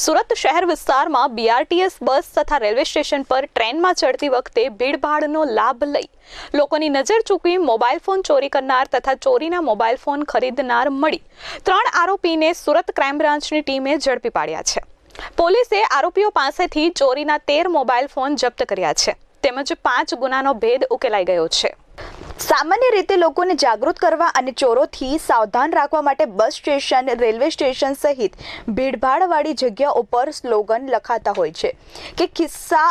સુરત શહેર વિસ્તારમાં BRTS bus તથા રેલવે સ્ટેશન પર ટ્રેનમાં ચડતી વખતે ભીડભાડનો લાભ લઈ લોકોની નજર ચૂકવી મોબાઈલ ફોન ચોરી કરનાર તથા ચોરીના મોબાઈલ ફોન ખરીદનાર મળી 3 આરોપીને સુરત ક્રાઇમ બ્રાન્ચની ટીમે ઝડપી પાડ્યા છે। પોલીસે આરોપીઓ પાસેથી ચોરીના 13 મોબાઈલ ફોન જપ્ત કર્યા છે તેમજ 5 ગુનાનો ભેદ ઉકેલાઈ ગયો છે। સામાન્ય રીતે લોકોને જાગૃત કરવા અને ચોરોથી સાવધાન રાખવા માટે બસ સ્ટેશન, રેલવે સ્ટેશન સહિત ભીડભાડવાળી જગ્યા ઉપર સ્લોગન લખાતા હોય છે કે ખિસ્સા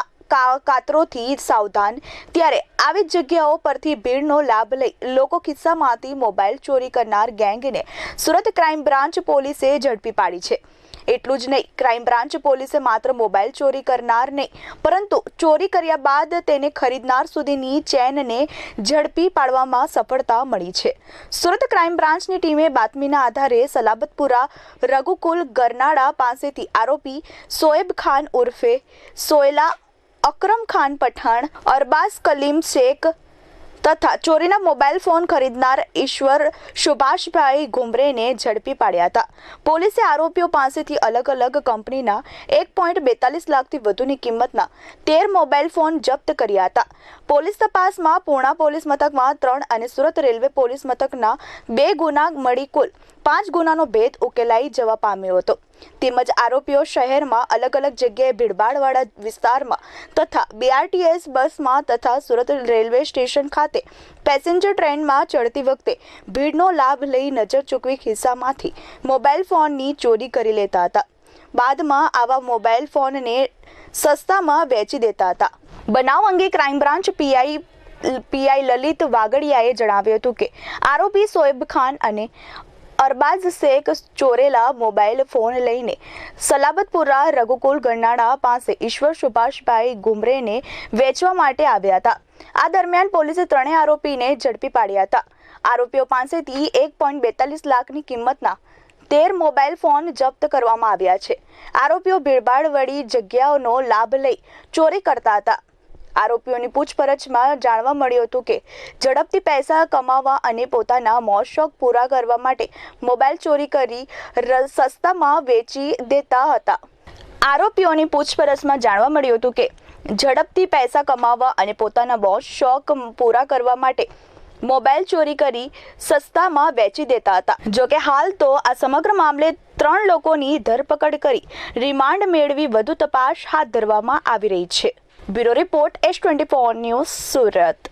કાતરોથી સાવધાન। ત્યારે આવી જગ્યાઓ પરથી ભીડનો લાભ લઈ લોકો ખિસ્સામાંથી મોબાઈલ ચોરી કરનાર ગેંગને સુરત ક્રાઇમ બ્રાન્ચ પોલીસે ઝડપી પાડી છે। એટલું જ નહીં, ક્રાઇમ બ્રાન્ચ પોલીસે માત્ર મોબાઈલ ચોરી કરનાર નહીં પરંતુ ચોરી કર્યા બાદ તેને ખરીદનાર સુધીની ચેનને ઝડપી પાડવામાં સફળતા મળી છે। સુરત ક્રાઇમ બ્રાન્ચની ટીમે બાતમીના આધારે સલાબતપુરા રઘુકુલ ગરનાળા પાસેથી આરોપી સોએબ ખાન ઉર્ફે સોયલા, અકરમ ખાન પઠાણ, અરબાઝ કલીમ શેખ તથા ચોરીના મોબાઈલ ફોન ખરીદનાર ઈશ્વર સુભાષભાઈ ગુમરેને ઝડપી પાડ્યા હતા। પોલીસે આરોપીઓ પાસેથી અલગ અલગ કંપનીના 1.42 લાખથી વધુની કિંમતના 13 મોબાઈલ ફોન જપ્ત કર્યા હતા। પોલીસ તપાસમાં પૂર્ણા પોલીસ મથકમાં 3 અને સુરત રેલવે પોલીસ મથકના 2 ગુના મળી કુલ 5 ગુનાનો ભેદ ઉકેલાઈ જવા પામ્યો હતો। તેમજ આરોપીઓ શહેરમાં અલગ અલગ જગ્યાએ ભીડભાડવાળા વિસ્તારમાં તથા બીઆરટીએસ બસમાં તથા સુરત રેલવે સ્ટેશન ખાતે પેસેન્જર ટ્રેનમાં ચડતી વખતે ભીડનો લાભ લઈ નજર ચૂકવી ખિસ્સામાંથી મોબાઈલ ફોનની ચોરી કરી લેતા હતા। બાદમાં આવા મોબાઈલ ફોનને સસ્તામાં વેચી દેતા હતા। બનાવ અંગે ક્રાઇમ બ્રાન્ચ પીઆઈ લલિત વાગડિયાએ જણાવ્યું હતું કે આરોપી સોએબ ખાન અને અરબાઝ શેખ ચોરેલા મોબાઈલ ફોન લઈને સલાબતપુરા રઘુકુલ ગરનાળા પાસે ઈશ્વર સુભાષભાઈ ગુમરેને વેચવા માટે આવ્યા હતા। આ દરમિયાન પોલીસે 3 આરોપીને ઝડપી પાડ્યા હતા। આરોપીઓ પાસેથી 1.42 લાખની કિંમતના 13 મોબાઈલ ફોન જપ્ત કરવામાં આવ્યા છે। આરોપીઓ ભીડભાડવાળી જગ્યાઓનો લાભ લઈ ચોરી કરતા હતા। આરોપીઓની પૂછપરછમાં જાણવા મળ્યું હતું કે ઝડપથી પૈસા કમાવા અને પોતાના મોજ શોખ પૂરા કરવા માટે મોબાઈલ ચોરી કરી સસ્તામાં વેચી દેતા હતા। આરોપીઓની પૂછપરછમાં જાણવા મળ્યું હતું કે ઝડપથી પૈસા કમાવા અને પોતાના મોજ શોખ પૂરા કરવા માટે મોબાઈલ ચોરી કરી સસ્તામાં વેચી દેતા હતા। જોકે હાલ તો આ સમગ્ર મામલે 3 લોકોની ધરપકડ કરી રિમાન્ડ મેળવી વધુ તપાસ હાથ ધરવામાં આવી રહી છે। Bureau report S24 news Surat.